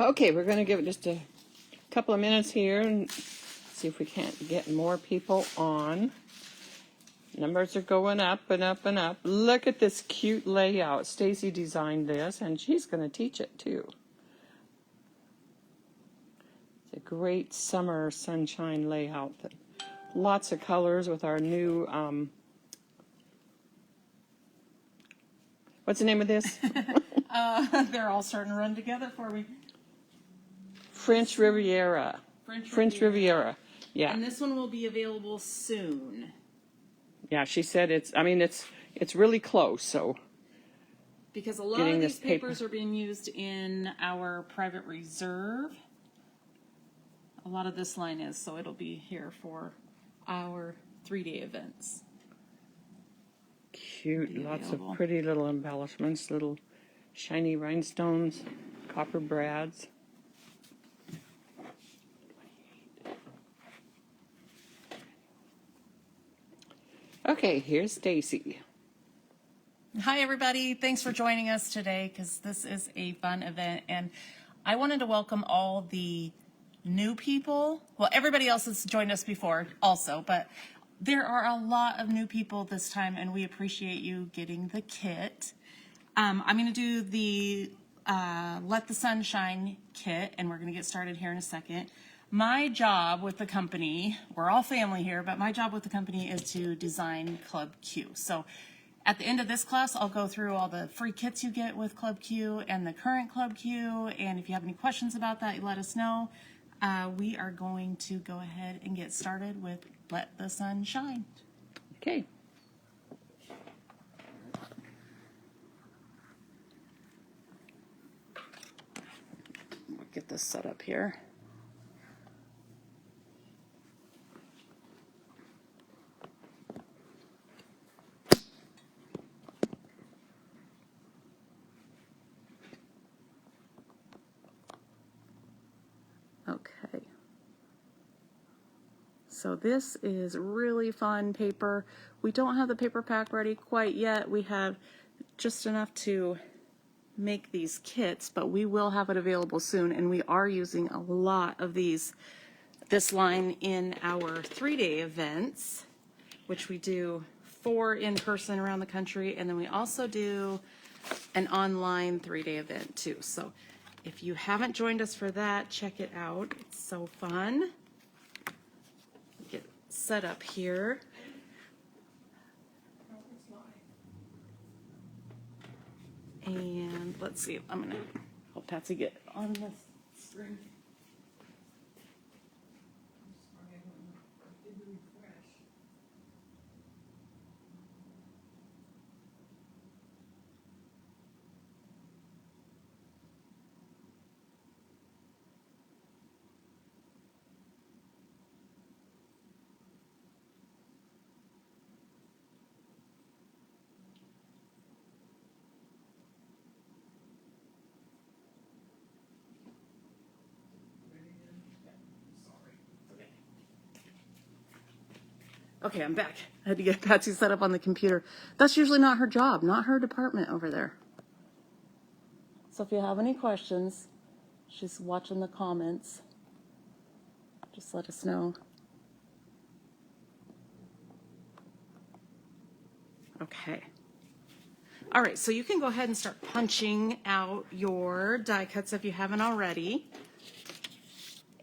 Okay, we're going to give it just a couple of minutes here and see if we can't get more people on. Numbers are going up and up and up. Look at this cute layout. Stacy designed this, and she's going to teach it too. It's a great summer sunshine layout. Lots of colors with our new, what's the name of this? They're all starting to run together for me. French Riviera. French Riviera. Yeah. And this one will be available soon. Yeah, she said it's really close, so. Because a lot of these papers are being used in our private reserve. A lot of this line is, so it'll be here for our 3-day events. Cute, lots of pretty little embellishments, little shiny rhinestones, copper brads. Okay, here's Stacy. Hi, everybody. Thanks for joining us today because this is a fun event. And I wanted to welcome all the new people. Well, everybody else has joined us before also, but there are a lot of new people this time, and we appreciate you getting the kit. I'm going to do the Let the Sun Shine kit, and we're going to get started here in a second. My job with the company, we're all family here, but my job with the company is to design Club Q. So at the end of this class, I'll go through all the free kits you get with Club Q and the current Club Q. And if you have any questions about that, you let us know. We are going to go ahead and get started with Let the Sun Shine. Okay. We'll get this set up here. Okay. So this is really fun paper. We don't have the paper pack ready quite yet. We have just enough to make these kits, but we will have it available soon, and we are using a lot of this line in our 3-day events, which we do 4 in person around the country, and then we also do an online 3-day event too. So if you haven't joined us for that, check it out. It's so fun. Get set up here. And let's see, I'm gonna help Patsy get on this screen. Okay, I'm back. I had to get Patsy set up on the computer. That's usually not her job, not her department over there. So if you have any questions, she's watching the comments. Just let us know. Okay. All right, so you can go ahead and start punching out your die cuts if you haven't already.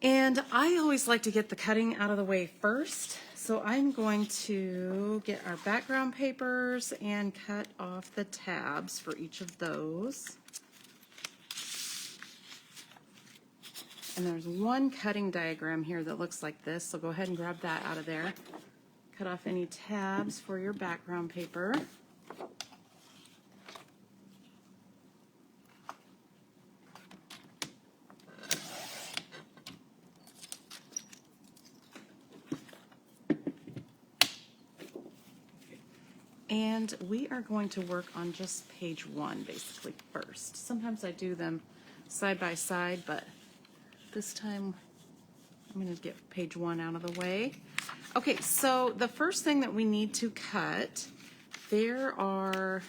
And I always like to get the cutting out of the way first. So I'm going to get our background papers and cut off the tabs for each of those. And there's one cutting diagram here that looks like this, so go ahead and grab that out of there. Cut off any tabs for your background paper. And we are going to work on just page 1 basically first. Sometimes I do them side by side, but this time I'm going to get page 1 out of the way. Okay, so the first thing that we need to cut, there are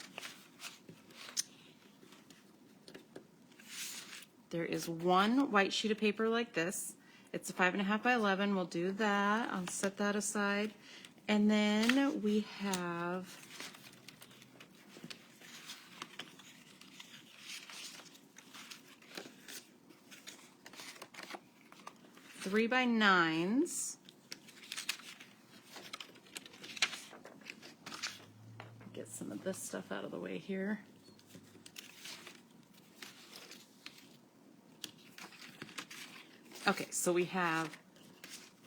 there is one white sheet of paper like this. It's a 5.5 by 11. We'll do that. I'll set that aside. And then we have three by 9s. Get some of this stuff out of the way here. Okay, so we have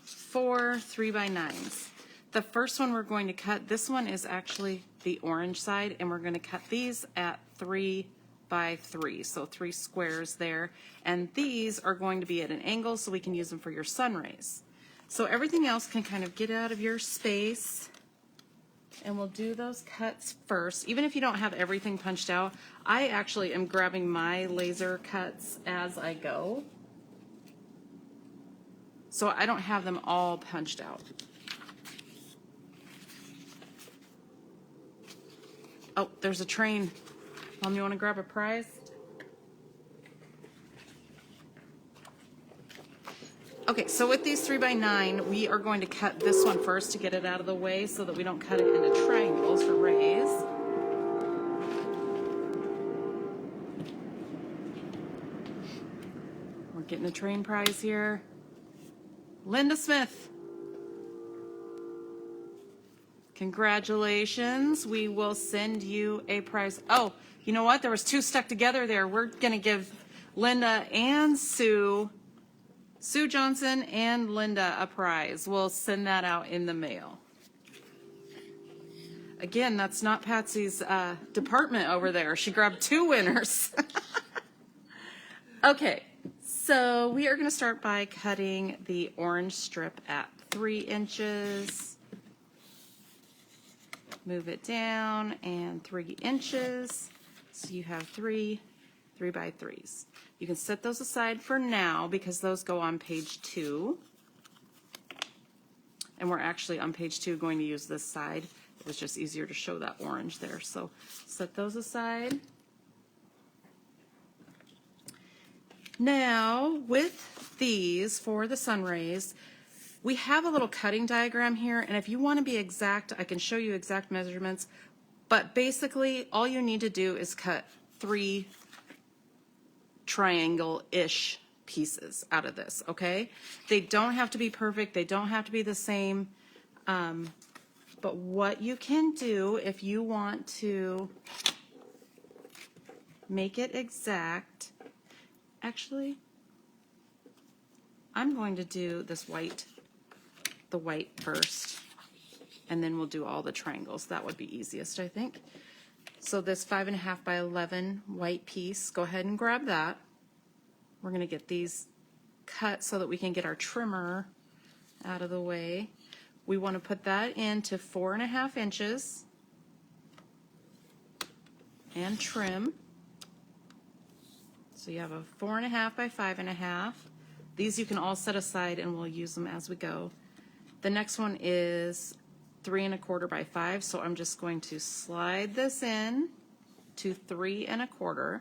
4 3 by 9s. The first one we're going to cut, this one is actually the orange side, and we're going to cut these at 3 by 3, so 3 squares there. And these are going to be at an angle so we can use them for your sun rays. So everything else can kind of get out of your space, and we'll do those cuts first. Even if you don't have everything punched out, I actually am grabbing my laser cuts as I go, so I don't have them all punched out. Oh, there's a train. Mom, you want to grab a prize? Okay, so with these 3 by 9, we are going to cut this one first to get it out of the way so that we don't cut it into triangles for rays. We're getting a train prize here. Linda Smith. Congratulations. We will send you a prize. Oh, you know what? There was 2 stuck together there. We're going to give Linda and Sue Johnson and Linda a prize. We'll send that out in the mail. Again, that's not Patsy's department over there. She grabbed 2 winners. Okay, so we are going to start by cutting the orange strip at 3 inches. Move it down and 3 inches. So you have 3 by 3s. You can set those aside for now because those go on page 2. And we're actually on page 2 going to use this side. It was just easier to show that orange there. So set those aside. Now with these for the sun rays, we have a little cutting diagram here, and if you want to be exact, I can show you exact measurements, but basically all you need to do is cut 3 triangle-ish pieces out of this, okay? They don't have to be perfect, they don't have to be the same, but what you can do if you want to make it exact, actually, I'm going to do this white, the white first, and then we'll do all the triangles. That would be easiest, I think. So this 5.5 by 11 white piece, go ahead and grab that. We're going to get these cut so that we can get our trimmer out of the way. We want to put that into 4.5 inches and trim. So you have a 4.5 by 5.5. These you can all set aside and we'll use them as we go. The next one is 3.25 by 5, so I'm just going to slide this in to 3.25,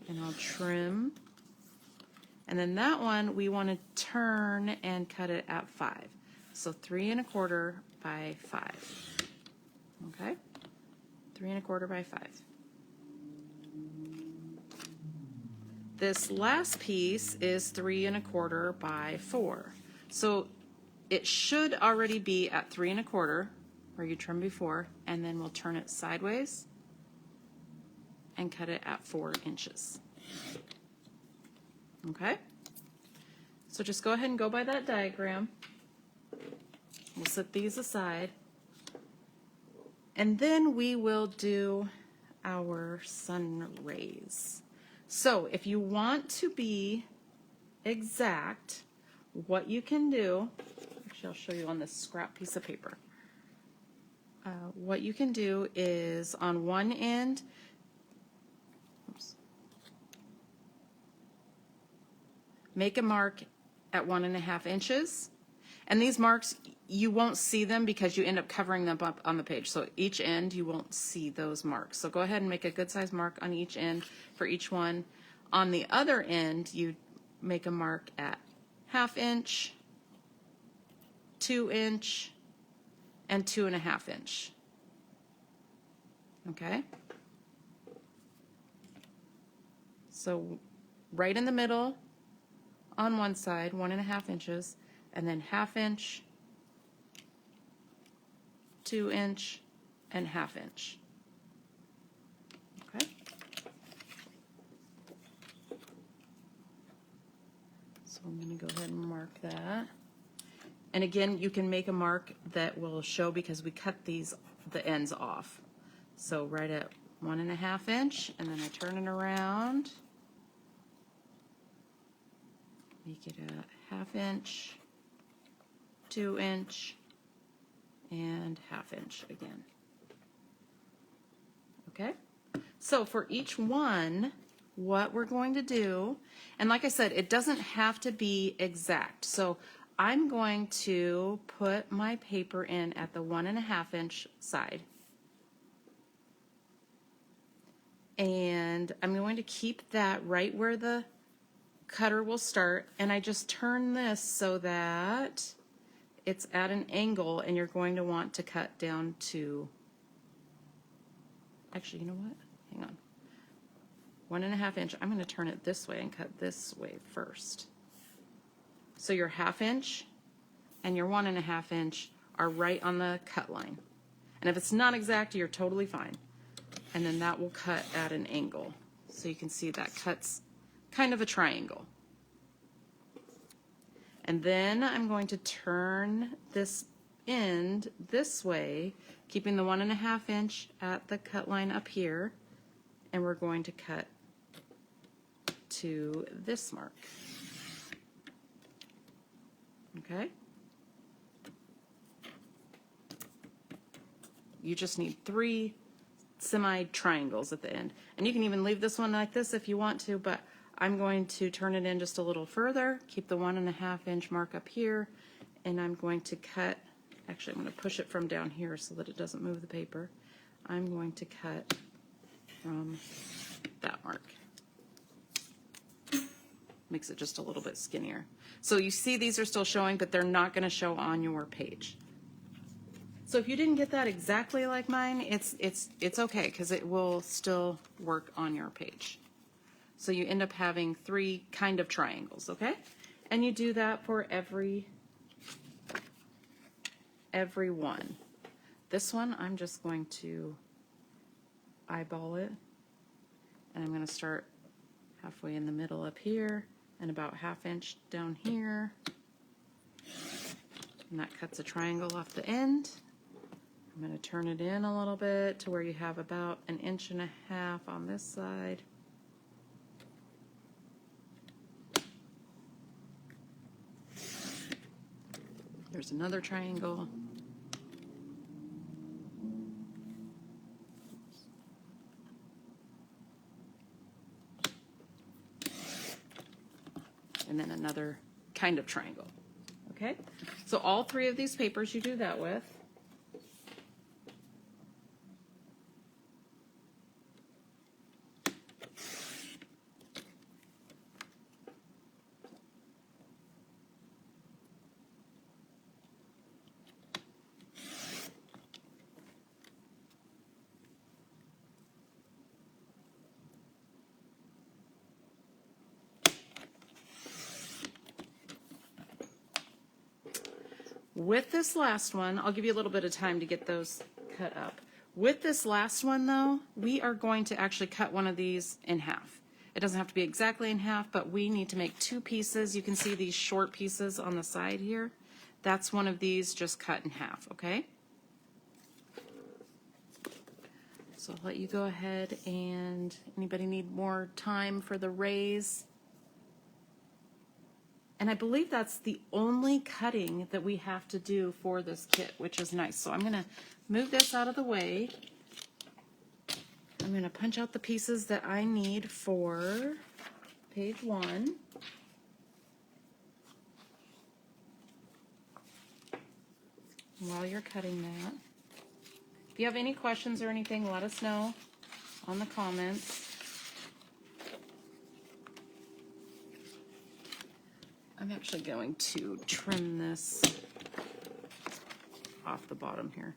and I'll trim. And then that one we want to turn and cut it at 5, so 3.25 by 5. Okay, 3.25 by 5. This last piece is 3.25 by 4. So it should already be at 3.25 where you trimmed before, and then we'll turn it sideways and cut it at 4 inches. Okay? So just go ahead and go by that diagram. We'll set these aside. And then we will do our sun rays. So if you want to be exact, what you can do, actually I'll show you on this scrap piece of paper. What you can do is on one end, make a mark at 1.5 inches, And these marks, you won't see them because you end up covering them up on the page. So each end, you won't see those marks. So go ahead and make a good size mark on each end for each one. On the other end, you make a mark at 1/2 inch, 2 inch, and 2.5 inch. Okay? So right in the middle on one side, 1.5 inches, and then 1/2 inch, 2 inch, and 1/2 inch. Okay? So I'm going to go ahead and mark that. And again, you can make a mark that will show because we cut the ends off. So right at 1.5 inch, and then I turn it around. Make it a 1/2 inch, 2 inch, and 1/2 inch again. Okay? So for each one, what we're going to do, and like I said, it doesn't have to be exact. So I'm going to put my paper in at the 1.5 inch side. And I'm going to keep that right where the cutter will start, and I just turn this so that it's at an angle, and you're going to want to cut down to, actually, you know what? Hang on. 1.5 inch, I'm going to turn it this way and cut this way first. So your 1/2 inch and your 1.5 inch are right on the cut line. And if it's not exact, you're totally fine. And then that will cut at an angle. So you can see that cuts kind of a triangle. And then I'm going to turn this end this way, keeping the 1.5 inch at the cut line up here, and we're going to cut to this mark. Okay? You just need 3 semi-triangles at the end. And you can even leave this one like this if you want to, but I'm going to turn it in just a little further, keep the 1.5 inch mark up here, and I'm going to cut, actually I'm going to push it from down here so that it doesn't move the paper. I'm going to cut from that mark. Makes it just a little bit skinnier. So you see these are still showing, but they're not going to show on your page. So if you didn't get that exactly like mine, it's okay because it will still work on your page. So you end up having 3 kind of triangles, okay? And you do that for every one. This one, I'm just going to eyeball it, and I'm going to start halfway in the middle up here and about 1/2 inch down here. And that cuts a triangle off the end. I'm going to turn it in a little bit to where you have about 1.5 inches on this side. There's another triangle. And then another kind of triangle. Okay? So all 3 of these papers you do that with. With this last one, I'll give you a little bit of time to get those cut up. With this last one though, we are going to actually cut one of these in half. It doesn't have to be exactly in half, but we need to make 2 pieces. You can see these short pieces on the side here. That's one of these just cut in half, okay? So I'll let you go ahead, and anybody need more time for the raise? And I believe that's the only cutting that we have to do for this kit, which is nice. So I'm going to move this out of the way. I'm going to punch out the pieces that I need for page 1. while you're cutting that. If you have any questions or anything, let us know on the comments. I'm actually going to trim this off the bottom here.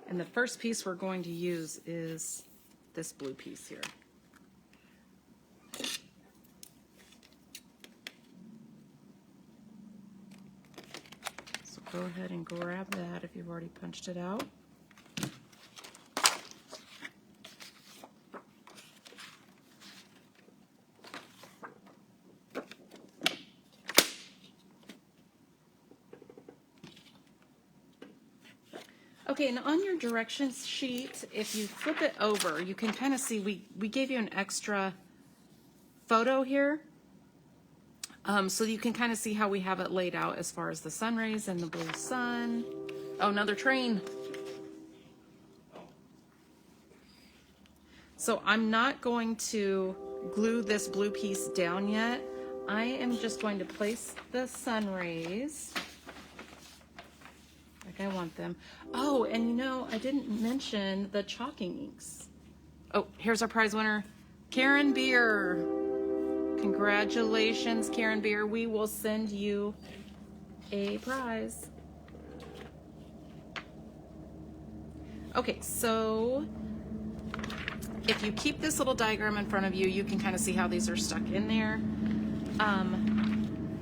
And the first piece we're going to use is this blue piece here. So go ahead and grab that if you've already punched it out. Okay, and on your directions sheet, if you flip it over, you can kind of see we gave you an extra photo here. So you can kind of see how we have it laid out as far as the sun rays and the blue sun. Oh, another train. So I'm not going to glue this blue piece down yet. I am just going to place the sun rays like I want them. Oh, and you know, I didn't mention the chalking inks. Oh, here's our prize winner, Karen Beer. Congratulations, Karen Beer. We will send you a prize. Okay, so if you keep this little diagram in front of you, you can kind of see how these are stuck in there.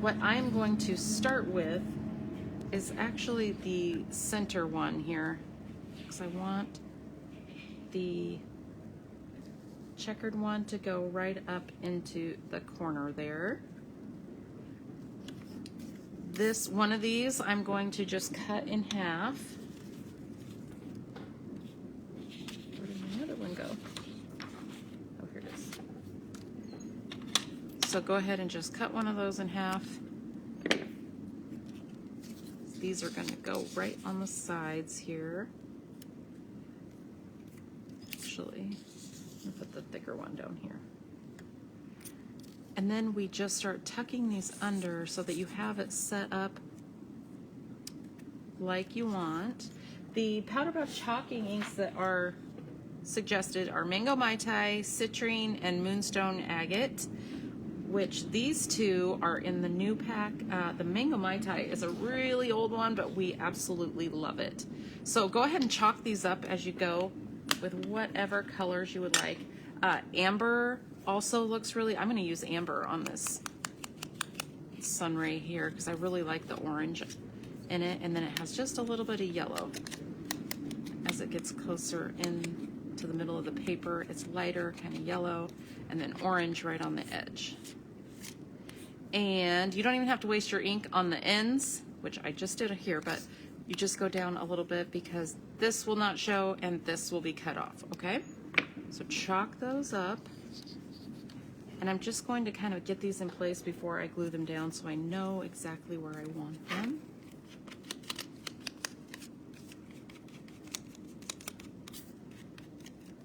What I'm going to start with is actually the center one here, because I want the checkered one to go right up into the corner there. This one of these I'm going to just cut in half. Where did my other one go? Oh, here it is. So go ahead and just cut one of those in half. These are going to go right on the sides here. Actually, I'll put the thicker one down here. And then we just start tucking these under so that you have it set up like you want. The powder puff chalking inks that are suggested are Mango Mai Tai, Citrine, and Moonstone Agate, which these two are in the new pack. The Mango Mai Tai is a really old one, but we absolutely love it. So go ahead and chalk these up as you go with whatever colors you would like. Amber also looks really, I'm gonna use amber on this sunray here because I really like the orange in it, and then it has just a little bit of yellow. As it gets closer in to the middle of the paper, it's lighter, kind of yellow, and then orange right on the edge. And you don't even have to waste your ink on the ends, which I just did here, but you just go down a little bit because this will not show and this will be cut off, okay? So chalk those up. And I'm just going to kind of get these in place before I glue them down so I know exactly where I want them.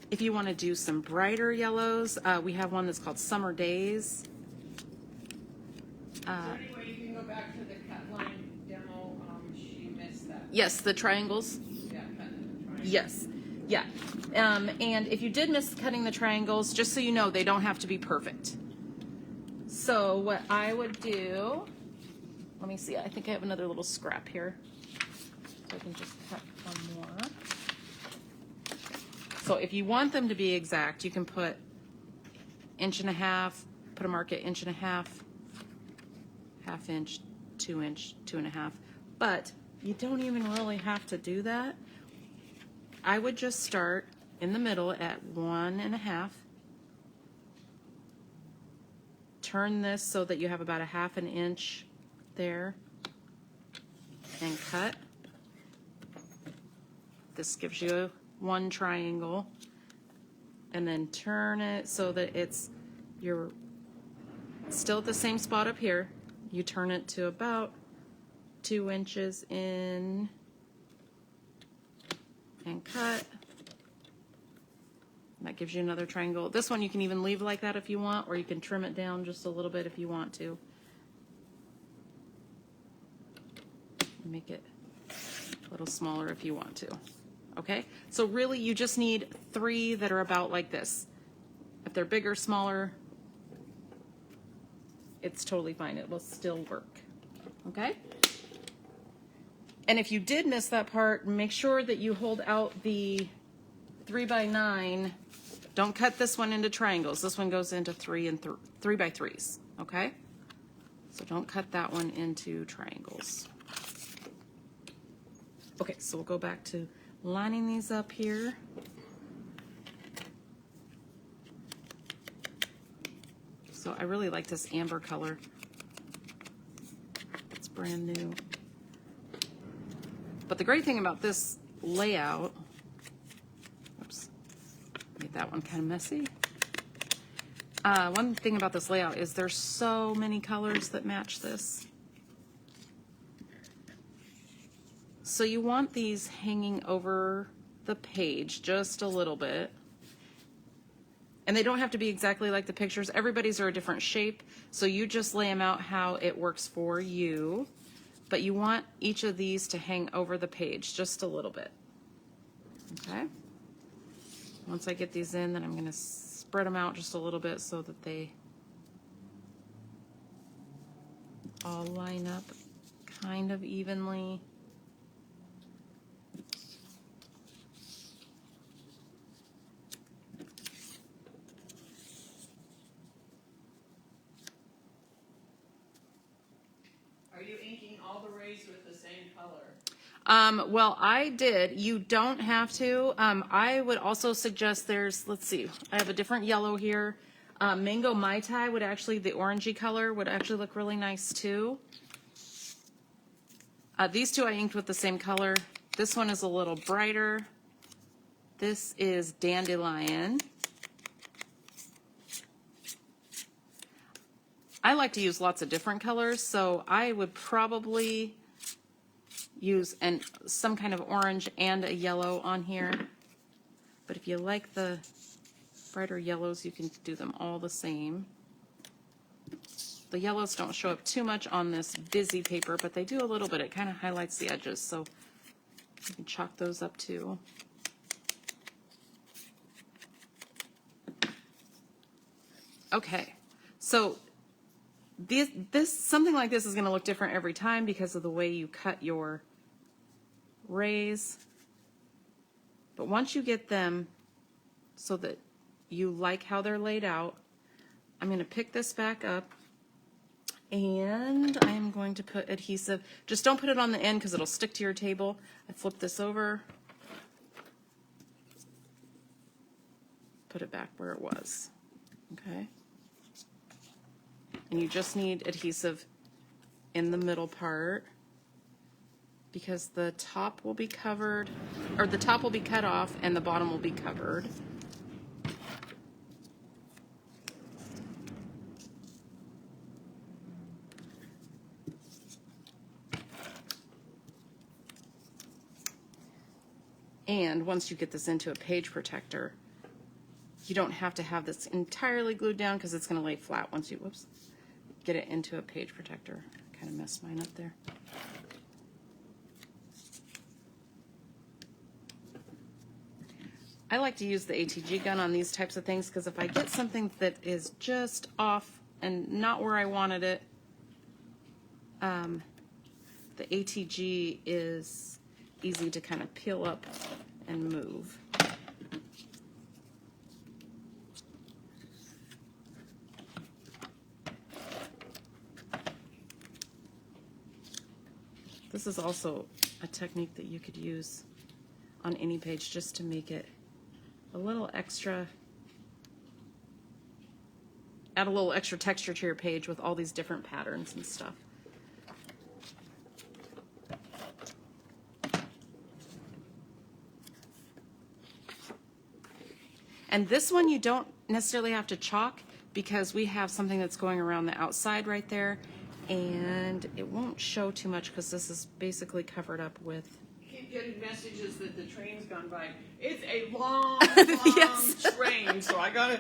If you want to do some brighter yellows, we have one that's called Summer Days. Anyway, you can go back to the cut line demo. She missed that. Yes, the triangles. Yeah, cutting the triangle. Yes, yeah. And if you did miss cutting the triangles, just so you know, they don't have to be perfect. So what I would do, let me see, I think I have another little scrap here. So I can just cut one more. So if you want them to be exact, you can put 1.5 inches, put a mark at 1.5 inches, 1/2 inch, 2 inch, 2.5. But you don't even really have to do that. I would just start in the middle at 1.5. Turn this so that you have about 1/2 inch there and cut. This gives you one triangle, and then turn it so that you're still at the same spot up here. You turn it to about 2 inches in and cut. And I that gives you another triangle. This one you can even leave like that if you want, or you can trim it down just a little bit if you want to. Make it a little smaller if you want to. Okay, so really you just need 3 that are about like this. If they're bigger, smaller, it's totally fine. It will still work. Okay? And if you did miss that part, make sure that you hold out the 3x9. Don't cut this one into triangles. This one goes into 3x3s. Okay? So don't cut that one into triangles. Okay, so we'll go back to lining these up here. So I really like this amber color. It's brand new. But the great thing about this layout, oops, made that one kind of messy. One thing about this layout is there's so many colors that match this. So you want these hanging over the page just a little bit. And they don't have to be exactly like the pictures. Everybody's are a different shape, so you just lay them out how it works for you. But you want each of these to hang over the page just a little bit. Okay? Once I get these in, then I'm going to spread them out just a little bit so that they all line up kind of evenly. Are you inking all the rays with the same color? Well, I did. You don't have to. I would also suggest let's see, I have a different yellow here. Mango Mai Tai would actually, the orangey color would actually look really nice too. These two I inked with the same color. This one is a little brighter. This is Dandelion. I like to use lots of different colors, so I would probably use some kind of orange and a yellow on here. But if you like the brighter yellows, you can do them all the same. The yellows don't show up too much on this busy paper, but they do a little bit. It kind of highlights the edges, so you can chalk those up too. Okay, so something like this is going to look different every time because of the way you cut your rays. But once you get them so that you like how they're laid out, I'm going to pick this back up and I'm going to put adhesive. Just don't put it on the end because it'll stick to your table. I flip this over, put it back where it was. Okay. And you just need adhesive in the middle part because the top will be covered, or the top will be cut off and the bottom will be covered. And once you get this into a page protector, you don't have to have this entirely glued down because it's going to lay flat once you, whoops, get it into a page protector. Kind of messed mine up there. I like to use the ATG gun on these types of things because if I get something that is just off and not where I wanted it, the ATG is easy to kind of peel up and move. This is also a technique that you could use on any page just to make it a little extra, add a little extra texture to your page with all these different patterns and stuff. And this one you don't necessarily have to chalk because we have something that's going around the outside right there, and it won't show too much because this is basically covered up with. Keep getting messages that the train's gone by. It's a long, Yes. train, so I gotta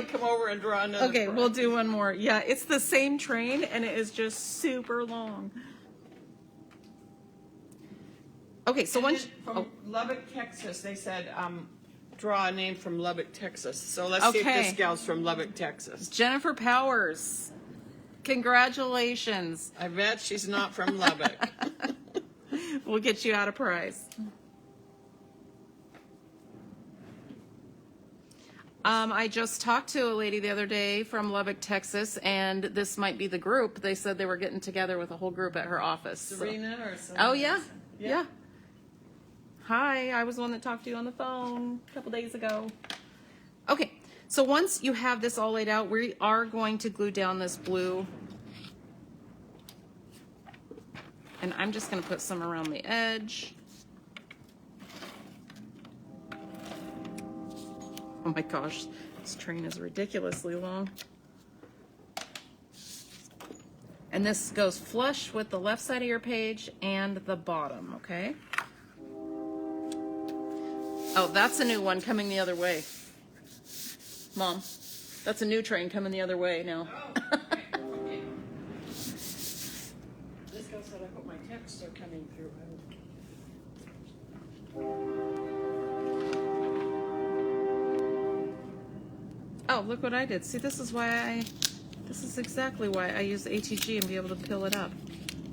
come over and draw another. Okay, prize. we'll do one more. Yeah, it's the same train, and it is just super long. Okay, so And once... then from Lubbock, Texas, they said, draw a name from Lubbock, Texas. So let's see if Okay. this gal's from Lubbock, Texas. Jennifer Powers, congratulations. I bet she's not from Lubbock. We'll get you out a prize. I just talked to a lady the other day from Lubbock, Texas, and this might be the group. They said they were getting together with a whole group at her office. So- Serena or something? Oh, yeah. Yeah. Hi, I was the one that talked to you on the phone a couple days ago. Okay, so once you have this all laid out, we are going to glue down this blue. And I'm just going to put some around the edge. Oh my gosh, this train is ridiculously long. And this goes flush with the left side of your page and the bottom, okay? Oh, that's a new one coming the other way. Mom, that's a new train coming the other way now. Oh, okay. This girl said, I hope my texts are coming through. Oh, look what I did. See, this is exactly why I use ATG and be able to peel it up.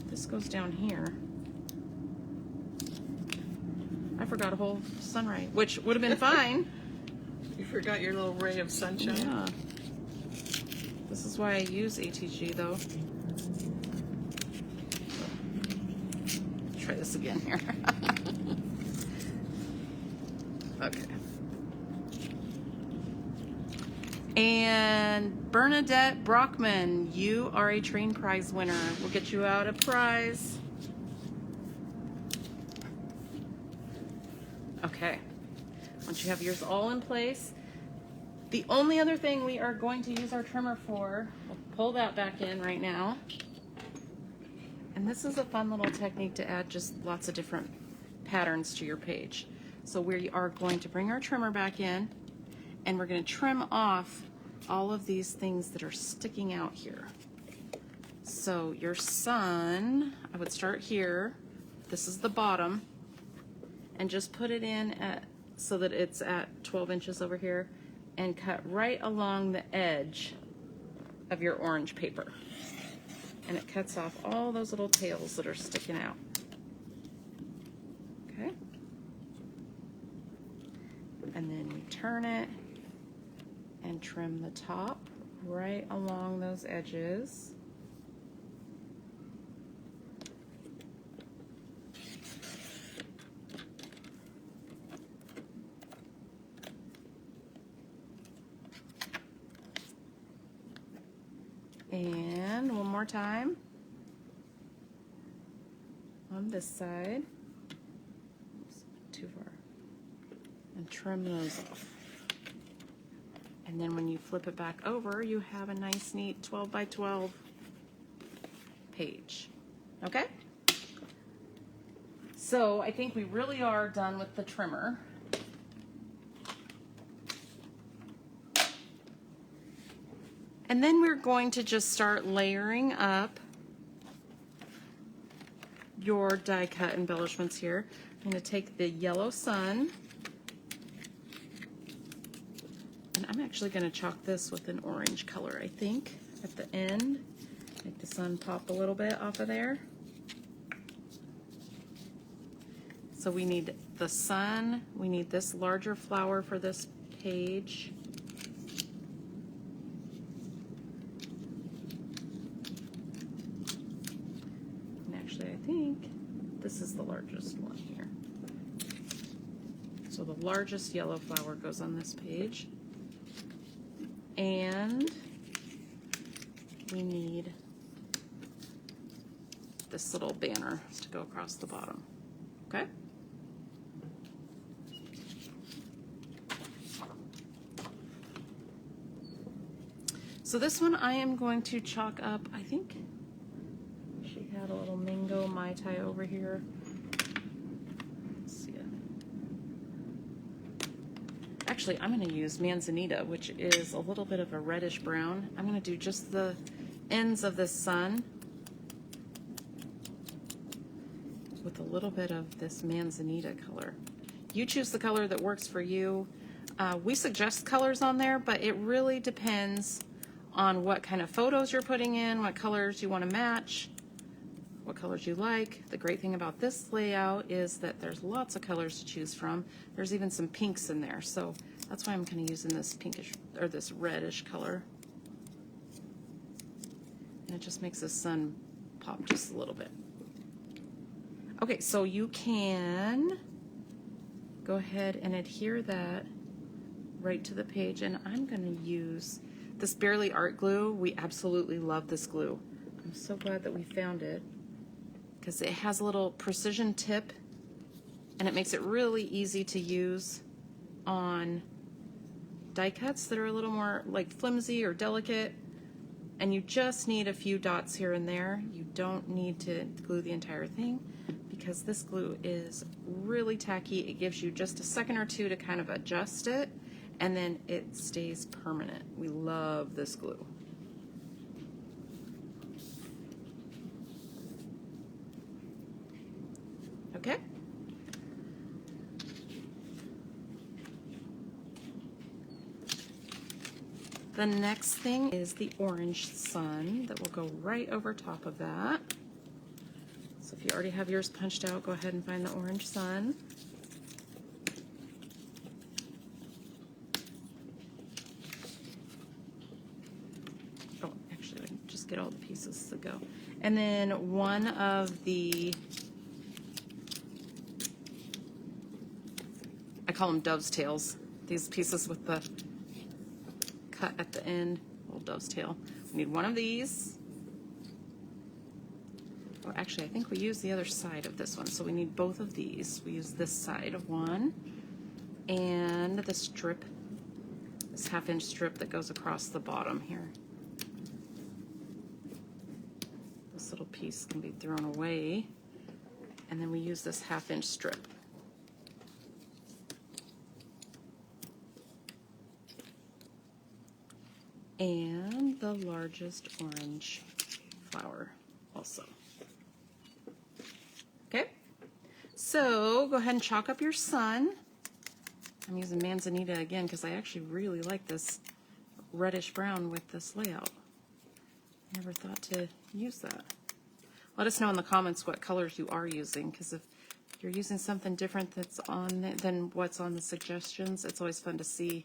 This goes down here. I forgot a whole sunrise, which would have been fine. You forgot your little ray of sunshine? Yeah. This is why I use ATG though. Try this again here. Okay. And Bernadette Brockman, you are a train prize winner. We'll get you out a prize. Okay. Once you have yours all in place, the only other thing we are going to use our trimmer for, we'll pull that back in right now. And this is a fun little technique to add just lots of different patterns to your page. So we are going to bring our trimmer back in, and we're going to trim off all of these things that are sticking out here. So your sun, I would start here. This is the bottom, and just put it in at so that it's at 12 inches over here, and cut right along the edge of your orange paper. And it cuts off all those little tails that are sticking out. Okay? And then we turn it and trim the top right along those edges. And one more time on this side. Oops, too far. And trim those off. And then when you flip it back over, you have a nice, neat 12 by 12 page. Okay? So I think we really are done with the trimmer. And then we're going to just start layering up your die cut embellishments here. I'm going to take the yellow sun, and I'm actually going to chalk this with an orange color, I think, at the end. Make the sun pop a little bit off of there. So we need the sun, we need this larger flower for this page. I think this is the largest one here. So the largest yellow flower goes on this page. And we need this little banner to go across the bottom. Okay? So this one I am going to chalk up, I think she had a little mango Mai Tai over here. Actually, I'm going to use manzanita, which is a little bit of a reddish brown. I'm going to do just the ends of the sun with a little bit of this manzanita color. You choose the color that works for you. We suggest colors on there, but it really depends on what kind of photos you're putting in, what colors you want to match, what colors you like. The great thing about this layout is that there's lots of colors to choose from. There's even some pinks in there, so that's why I'm kind of using this pinkish or this reddish color. And it just makes the sun pop just a little bit. Okay, so you can go ahead and adhere that right to the page, and I'm going to use this Barely Art glue. We absolutely love this glue. I'm so glad that we found it because it has a little precision tip and it makes it really easy to use on die cuts that are a little more like flimsy or delicate, and you just need a few dots here and there. You don't need to glue the entire thing because this glue is really tacky. It gives you just a second or two to kind of adjust it, and then it stays permanent. We love this glue. Okay. The next thing is the orange sun that will go right over top of that. So if you already have yours punched out, go ahead and find the orange sun. Oh, actually, I can just get all the pieces to go. And then one of the, I call them dove's tails, these pieces with the cut at the end, little dove's tail. We need one of these. Oh, actually, I think we use the other side of this one, so we need both of these. We use this side of one, and the strip, this 1/2-inch strip that goes across the bottom here. This little piece can be thrown away, and then we use this 1/2-inch strip. And the largest orange flower also. Okay, so go ahead and chalk up your sun. I'm using manzanita again because I actually really like this reddish brown with this layout. Never thought to use that. Let us know in the comments what colors you are using, because if you're using something different that's on than what's on the suggestions, it's always fun to see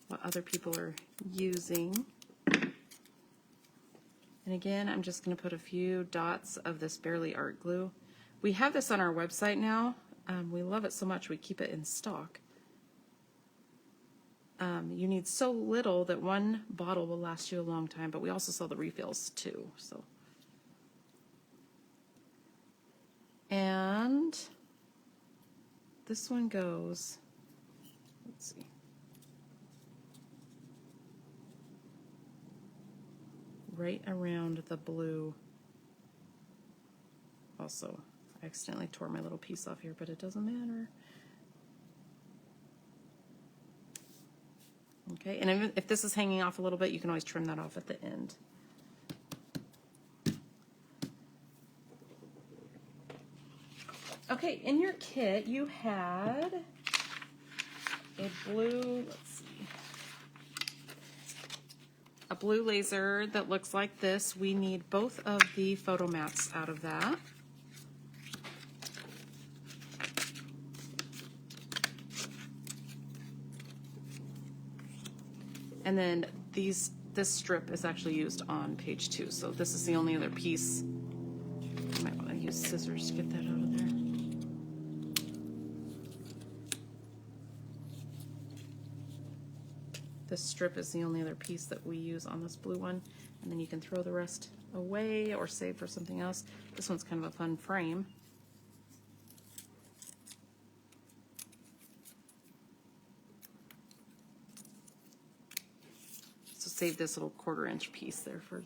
what other people are using. And again, I'm just going to put a few dots of this Barely Art glue. We have this on our website now. We love it so much we keep it in stock. You need so little that one bottle will last you a long time, but we also sell the refills too. So, and this one goes, let's see, right around the blue. Also, I accidentally tore my little piece off here, but it doesn't matter. Okay, and even if this is hanging off a little bit, you can always trim that off at the end. Okay, in your kit you had a blue, let's see, a blue laser that looks like this. We need both of the photo mats out of that. And then this strip is actually used on page 2, so this is the only other piece. You might want to use scissors to get that out of there. This strip is the only other piece that we use on this blue one, and then you can throw the rest away or save for something else. This one's kind of a fun frame. So save this little 1/4-inch piece there for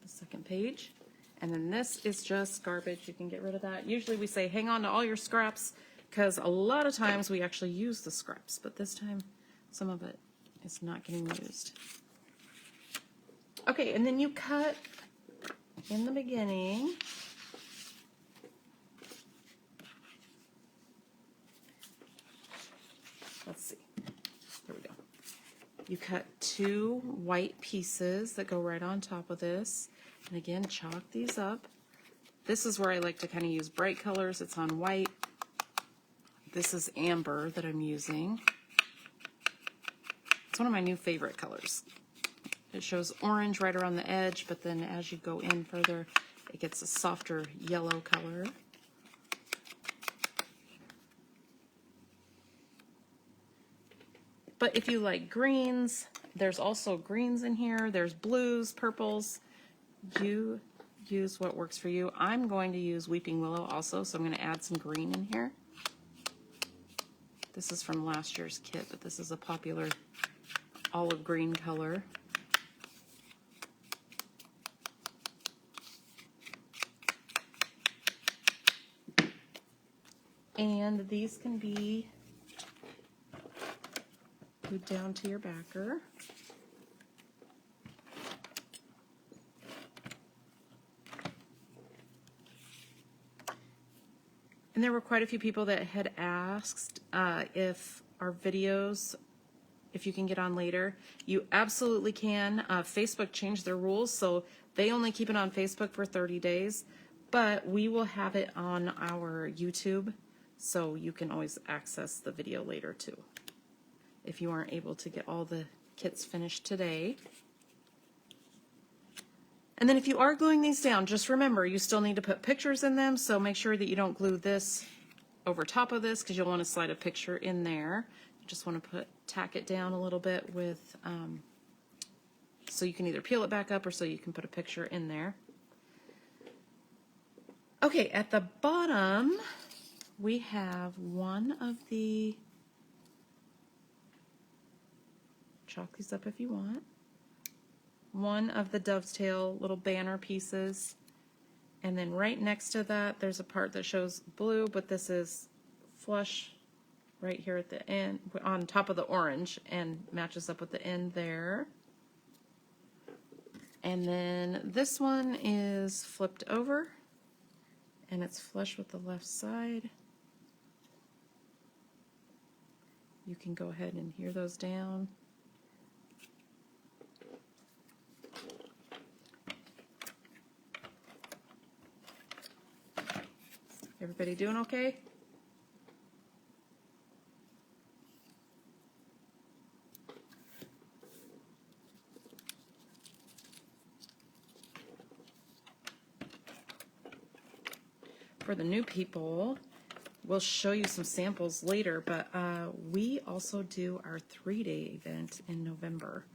the second page. And then this is just garbage. You can get rid of that. Usually we say hang on to all your scraps because a lot of times we actually use the scraps, but this time some of it is not getting used. Okay, and then you cut in the beginning. Let's see. Here we go. You cut 2 white pieces that go right on top of this. And again, chalk these up. This is where I like to kind of use bright colors. It's on white. This is amber that I'm using. It's one of my new favorite colors. It shows orange right around the edge, but then as you go in further, it gets a softer yellow color. But if you like greens, there's also greens in here. There's blues, purples. You use what works for you. I'm going to use Weeping Willow also, so I'm going to add some green in here. This is from last year's kit, but this is a popular olive green color. And these can be glued down to your backer. And there were quite a few people that had asked if our videos, if you can get on later. You absolutely can. Facebook changed their rules, so they only keep it on Facebook for 30 days, but we will have it on our YouTube, so you can always access the video later too, if you aren't able to get all the kits finished today. And then if you are gluing these down, just remember you still need to put pictures in them, so make sure that you don't glue this over top of this because you'll want to slide a picture in there. You just want to tack it down a little bit with, so you can either peel it back up or so you can put a picture in there. Okay, at the bottom we have one of the, chalk these up if you want, one of the dovetail little banner pieces, and then right next to that there's a part that shows blue, but this is flush right here at the end on top of the orange and matches up with the end there. And then this one is flipped over and it's flush with the left side. You can go ahead and hear those down. Everybody doing okay? For the new people, we'll show you some samples later, but we also do our 3-day event in November,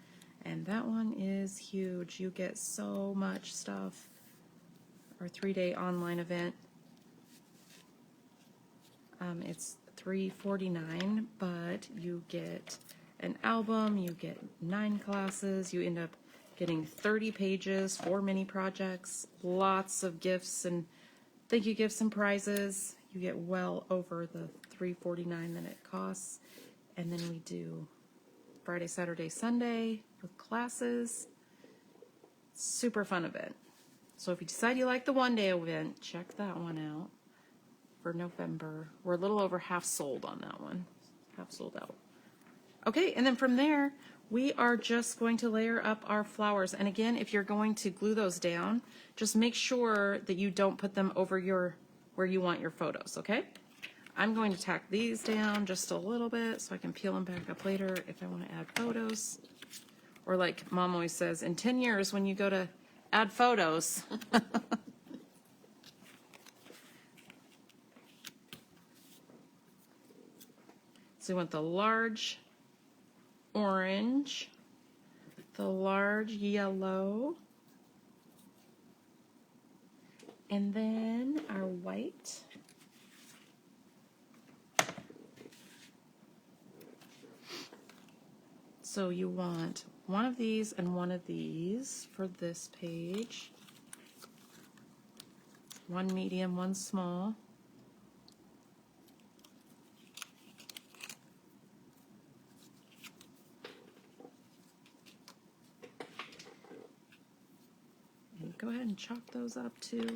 and that one is huge. You get so much stuff. Our 3-day online event. It's $349, but you get an album, you get 9 classes, you end up getting 30 pages, 4 mini projects, lots of gifts and thank you gifts and prizes. You get well over the $349 that it costs. And then we do Friday, Saturday, Sunday with classes. Super fun event. So if you decide you like the 1-day event, check that one out. For November. We're a little over half sold on that one. Half sold out. Okay, and then from there, we are just going to layer up our flowers. And again, if you're going to glue those down, just make sure that you don't put them over where you want your photos, okay? I'm going to tack these down just a little bit so I can peel them back up later if I want to add photos. Or like Mom always says, in 10 years when you go to add photos. So we want the large orange, the large yellow, and then our white. So you want one of these and one of these for this page. One medium, one small. go ahead and chalk those up too.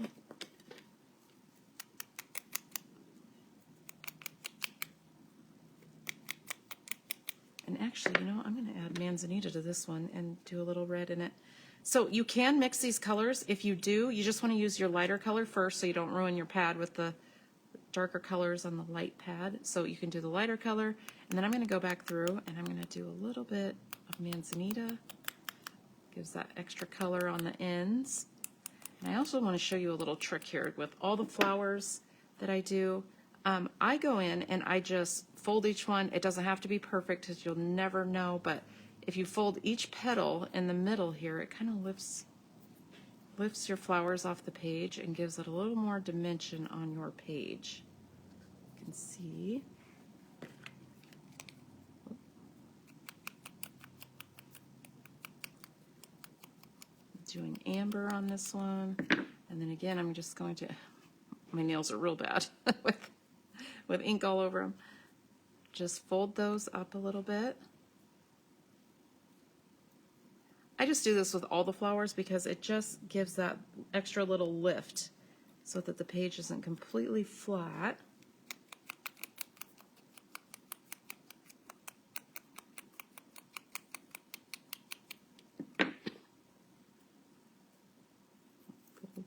And actually, you know, I'm going to add manzanita to this one and do a little red in it. So you can mix these colors. If you do, you just want to use your lighter color first so you don't ruin your pad with the darker colors on the light pad. So you can do the lighter color, and then I'm going to go back through and I'm going to do a little bit of manzanita. Gives that extra color on the ends. And I also want to show you a little trick here with all the flowers that I do. I go in and I just fold each one. It doesn't have to be perfect because you'll never know, but if you fold each petal in the middle here, it kind of lifts your flowers off the page and gives it a little more dimension on your page. You can see. Doing amber on this one, and then again I'm just going to, my nails are real bad with ink all over them. Just fold those up a little bit. I just do this with all the flowers because it just gives that extra little lift so that the page isn't completely flat.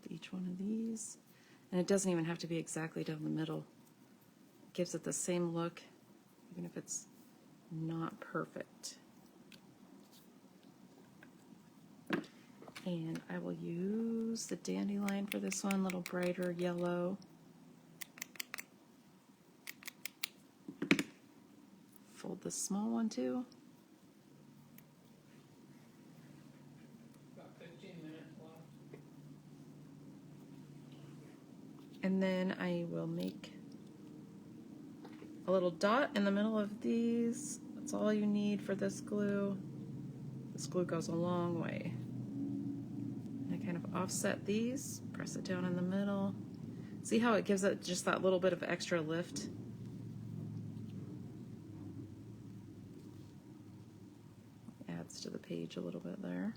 Each one of these, and it doesn't even have to be exactly down the middle. It gives it the same look even if it's not perfect. And I will use the dandelion for this one, a little brighter yellow. Fold the small one too. And then I will make a little dot in the middle of these. That's all you need for this glue. This glue goes a long way. And I kind of offset these, press it down in the middle. See how it gives it just that little bit of extra lift? Adds to the page a little bit there.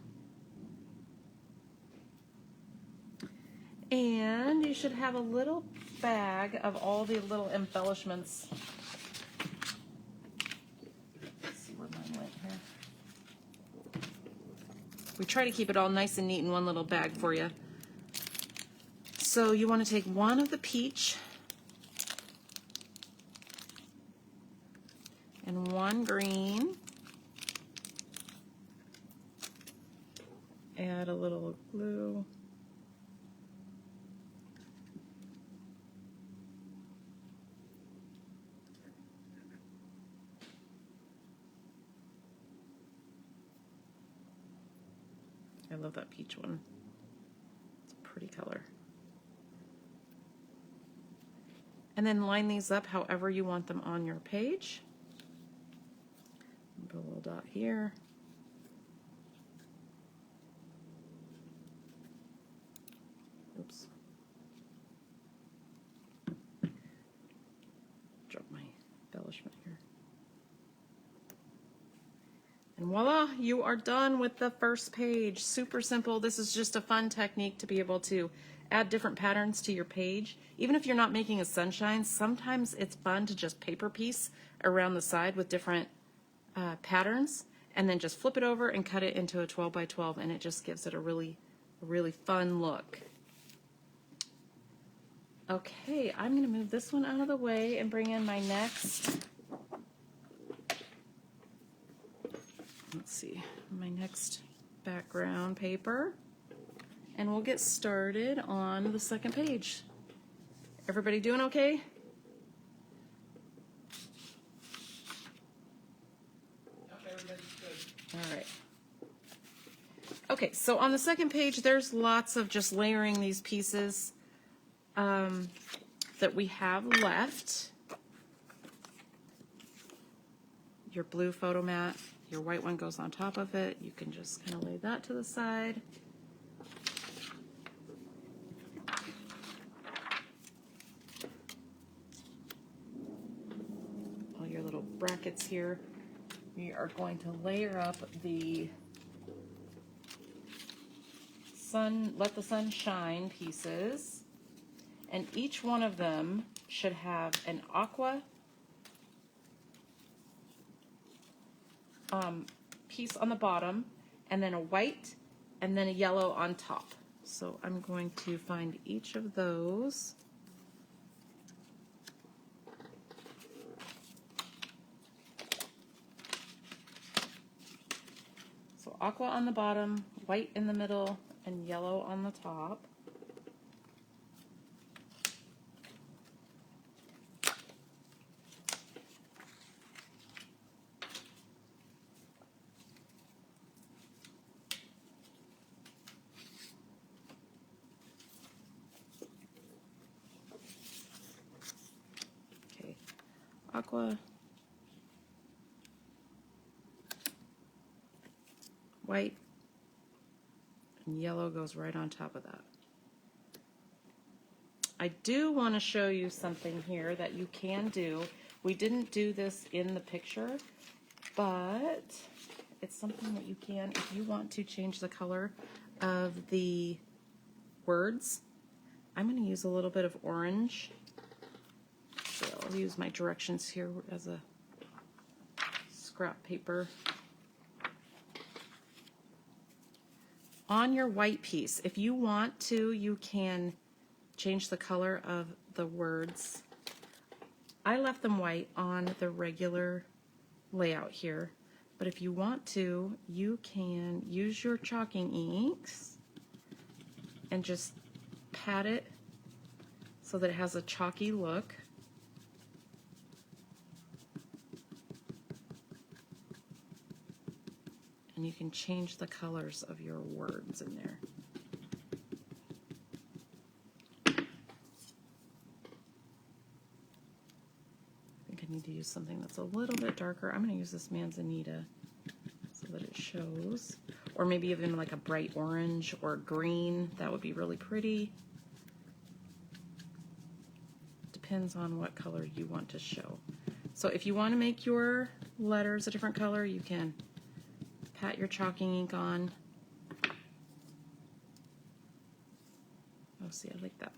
And you should have a little bag of all the little embellishments. Let's see where mine went here. We try to keep it all nice and neat in one little bag for you. So you want to take one of the peach and one green. Add a little glue. I love that peach one. It's a pretty color. And then line these up however you want them on your page. Put a little dot here. Oops. Drop my embellishment here. And voila, you are done with the first page. Super simple. This is just a fun technique to be able to add different patterns to your page. Even if you're not making a sunshine, sometimes it's fun to just paper piece around the side with different patterns and then just flip it over and cut it into a 12 by 12, and it just gives it a really fun look. Okay, I'm going to move this one out of the way and bring in my next. Let's see, my next background paper, and we'll get started on the second page. Everybody doing okay? Yep, everybody's good. All right. Okay, so on the second page, there's lots of just layering these pieces that we have left. Your blue photo mat. Your white one goes on top of it. You can just kind of lay that to the side. All your little brackets here. We are going to layer up the let the sun shine pieces. And each one of them should have an aqua piece on the bottom, and then a white, and then a yellow on top. So I'm going to find each of those. So aqua on the bottom, white in the middle, and yellow on the top. Okay, aqua, white, and yellow goes right on top of that. I do want to show you something here that you can do. We didn't do this in the picture, but it's something that you can if you want to change the color of the words. I'm going to use a little bit of orange. So I'll use my directions here as a scrap paper. On your white piece, if you want to, you can change the color of the words. I left them white on the regular layout here, but if you want to, you can use your chalking inks and just pat it so that it has a chalky look. And you can change the colors of your words in there. I think I need to use something that's a little bit darker. I'm going to use this Manzanita so that it shows. Or maybe even like a bright orange or green. That would be really pretty. Depends on what color you want to show. So if you want to make your letters a different color, you can pat your chalking ink on. Oh, see, I like that.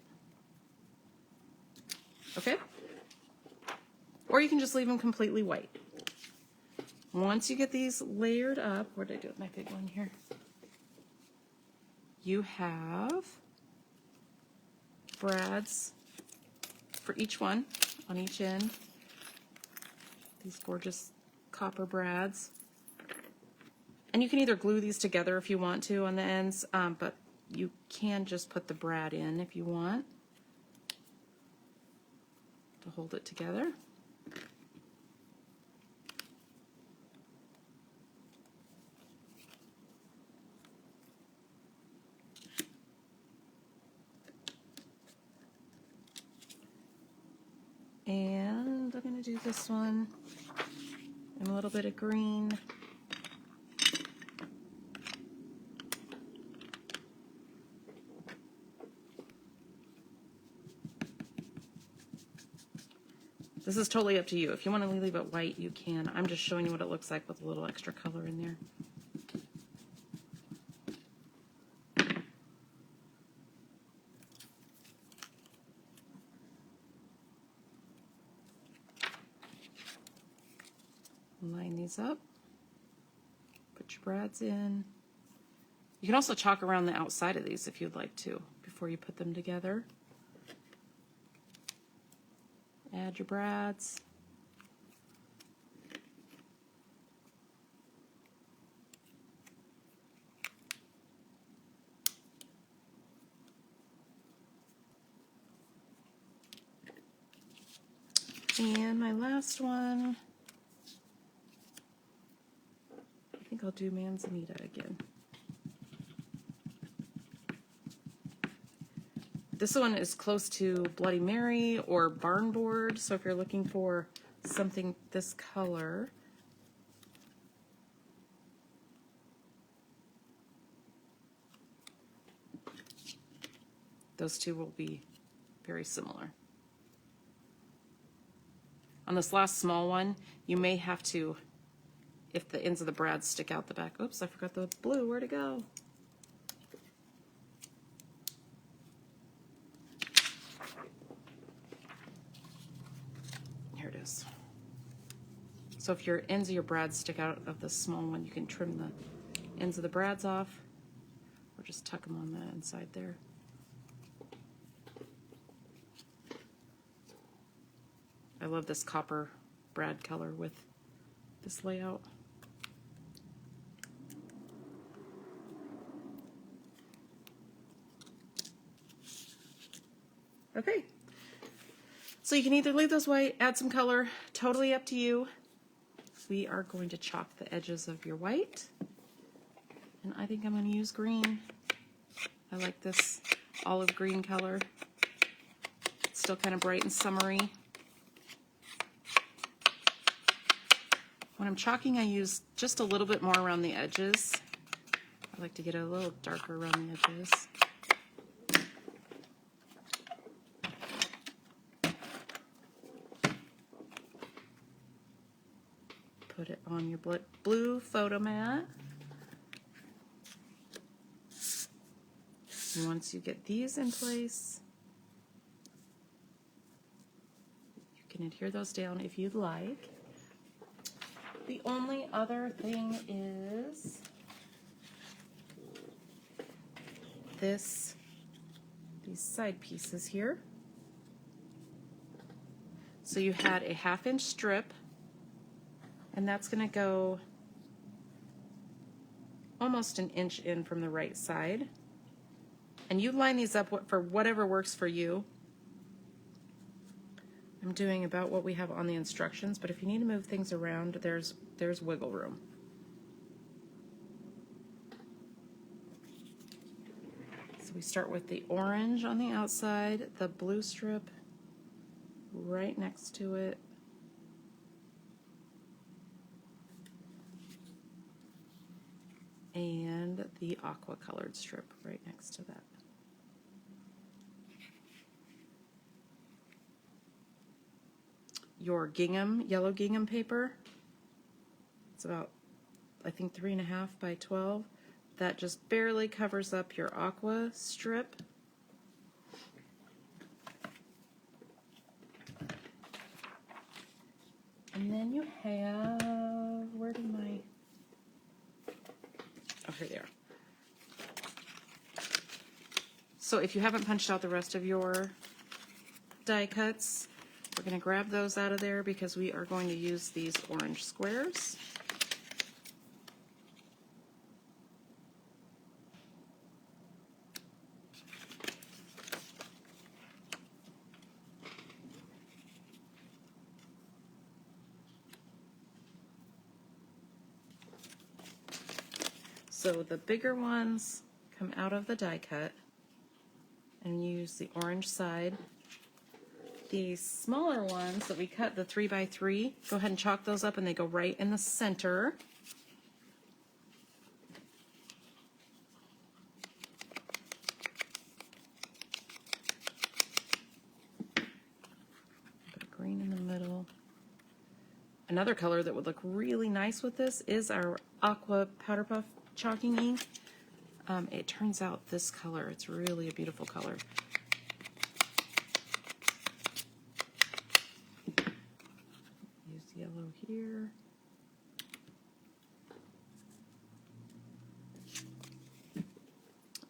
Okay? Or you can just leave them completely white. Once you get these layered up, what did I do with my big one here? You have brads for each one on each end. These gorgeous copper brads. And you can either glue these together if you want to on the ends, but you can just put the brad in if you want to hold it together. And I'm going to do this one in a little bit of green. This is totally up to you. If you want to leave it white, you can. I'm just showing you what it looks like with a little extra color in there. Line these up. Put your brads in. You can also chalk around the outside of these if you'd like to before you put them together. Add your brads. And my last one, I think I'll do Manzanita again. This one is close to Bloody Mary or Barn Board, so if you're looking for something this color, those two will be very similar. On this last small one, you may have to, if the ends of the brad stick out the back. Oops, I forgot the blue. Where'd it go? is. So if your ends of your brads stick out of the small one, you can trim the ends of the brads off, or just tuck them on the inside there. I love this copper brad color with this layout. Okay, so you can either leave those white, add some color, totally up to you. We are going to chalk the edges of your white, and I think I'm going to use green. I like this olive green color. It's still kind of bright and summery. When I'm chalking, I use just a little bit more around the edges. I like to get a little darker around the edges. Put it on your blue photo mat. And once you get these in place, you can adhere those down if you'd like. The only other thing is these side pieces here. So you had a 1/2 inch strip, and that's going to go almost an inch in from the right side. And you line these up for whatever works for you. I'm doing about what we have on the instructions, but if you need to move things around, there's wiggle room. So we start with the orange on the outside, the blue strip right next to it, and the aqua colored strip right next to that. Your gingham, yellow gingham paper, it's about, I think, 3.5 by 12. That just barely covers up your aqua strip. And then you have, where did my, oh, here they are. So if you haven't punched out the rest of your die cuts, we're going to grab those out of there because we are going to use these orange squares. So the bigger ones come out of the die cut and use the orange side. The smaller ones that we cut, the 3 by 3, go ahead and chalk those up and they go right in the center. Put a green in the middle. Another color that would look really nice with this is our aqua powder puff chalking ink. It turns out this color, it's really a beautiful color. Use yellow here.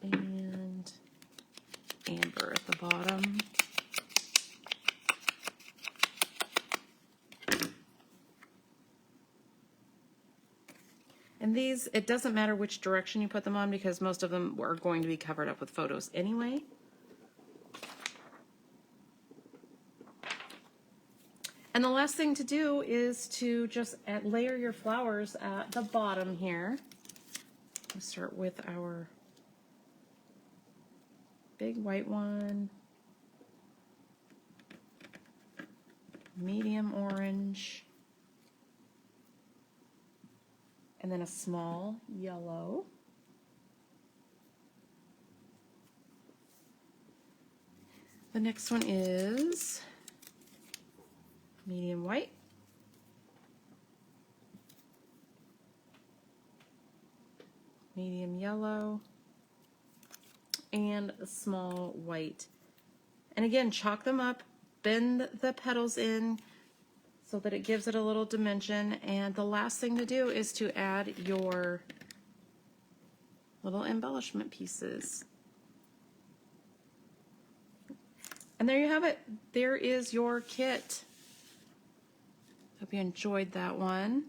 And amber at the bottom. And these, it doesn't matter which direction you put them on because most of them are going to be covered up with photos anyway. And the last thing to do is to just layer your flowers at the bottom here. We'll start with our big white one, medium orange, and then a small yellow. The next one is medium white, medium yellow, and a small white. And again, chalk them up, bend the petals in so that it gives it a little dimension. And the last thing to do is to add your little embellishment pieces. And there you have it. There is your kit. Hope you enjoyed that one.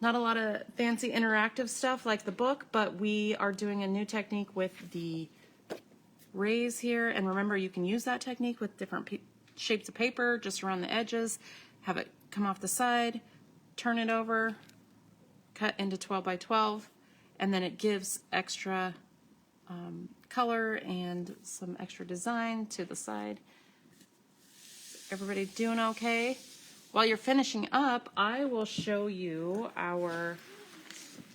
Not a lot of fancy interactive stuff like the book, but we are doing a new technique with the rays here. And remember, you can use that technique with different shapes of paper just around the edges. Have it come off the side, turn it over, cut into 12 by 12, and then it gives extra color and some extra design to the side. Everybody doing okay? While you're finishing up, I will show you our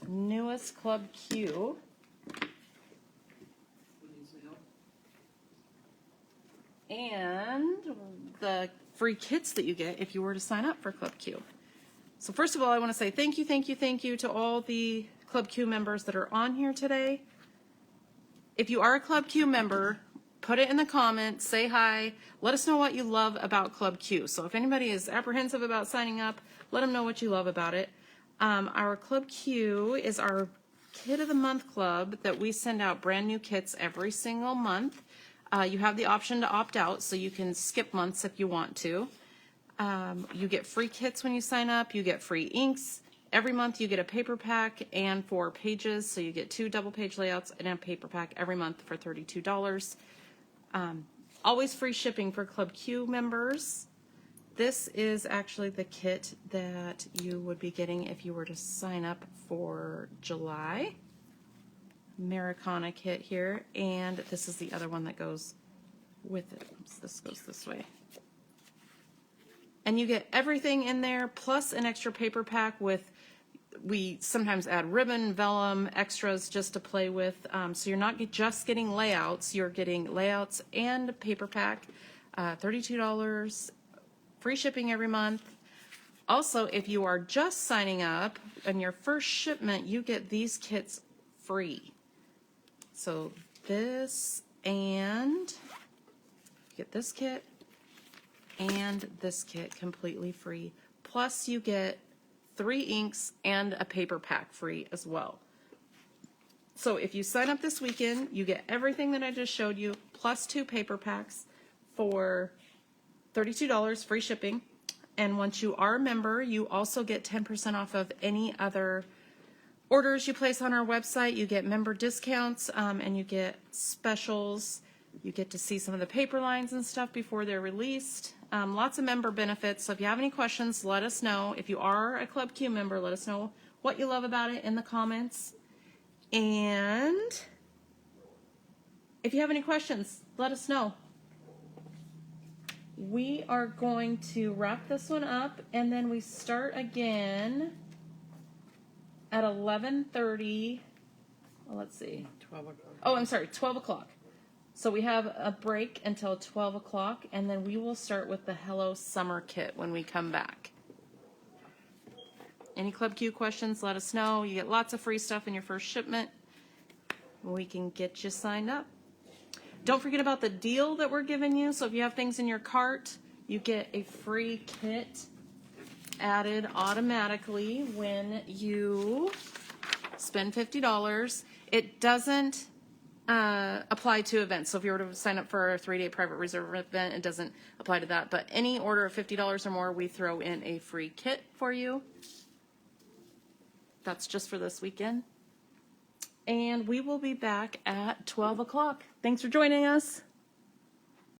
newest Club Q. And the free kits that you get if you were to sign up for Club Q. So first of all, I want to say thank you to all the Club Q members that are on here today. If you are a Club Q member, put it in the comments, say hi, let us know what you love about Club Q. So if anybody is apprehensive about signing up, let them know what you love about it. Our Club Q is our Kit of the Month club that we send out brand new kits every single month. You have the option to opt out, so you can skip months if you want to. You get free kits when you sign up. You get free inks. Every month you get a paper pack and 4 pages, so you get 2 double page layouts and a paper pack every month for $32. Always free shipping for Club Q members. This is actually the kit that you would be getting if you were to sign up for July. Americana kit here, and this is the other one that goes with it. This goes this way. And you get everything in there, plus an extra paper pack with, we sometimes add ribbon, vellum, extras just to play with. So you're not just getting layouts, you're getting layouts and a paper pack, $32, free shipping every month. Also, if you are just signing up on your first shipment, you get these kits free. So this, and you get this kit and this kit completely free. Plus you get 3 inks and a paper pack free as well. So if you sign up this weekend, you get everything that I just showed you, plus 2 paper packs for $32 free shipping. And once you are a member, you also get 10% off of any other orders you place on our website. You get member discounts, and you get specials. You get to see some of the paper lines and stuff before they're released. Lots of member benefits. So if you have any questions, let us know. If you are a Club Q member, let us know what you love about it in the comments. And if you have any questions, let us know. We are going to wrap this one up, and then we start again at 11:30. Well, let's see. 12 o'clock. Oh, I'm sorry, 12 o'clock. So we have a break until 12 o'clock, and then we will start with the Hello Summer Kit when we come back. Any Club Q questions, let us know. You get lots of free stuff in your first shipment. We can get you signed up. Don't forget about the deal that we're giving you. So if you have things in your cart, you get a free kit added automatically when you spend $50. It doesn't apply to events. So if you were to sign up for a 3-day private reserve event, it doesn't apply to that. But any order of $50 or more, we throw in a free kit for you. That's just for this weekend. And we will be back at 12 o'clock. Thanks for joining us.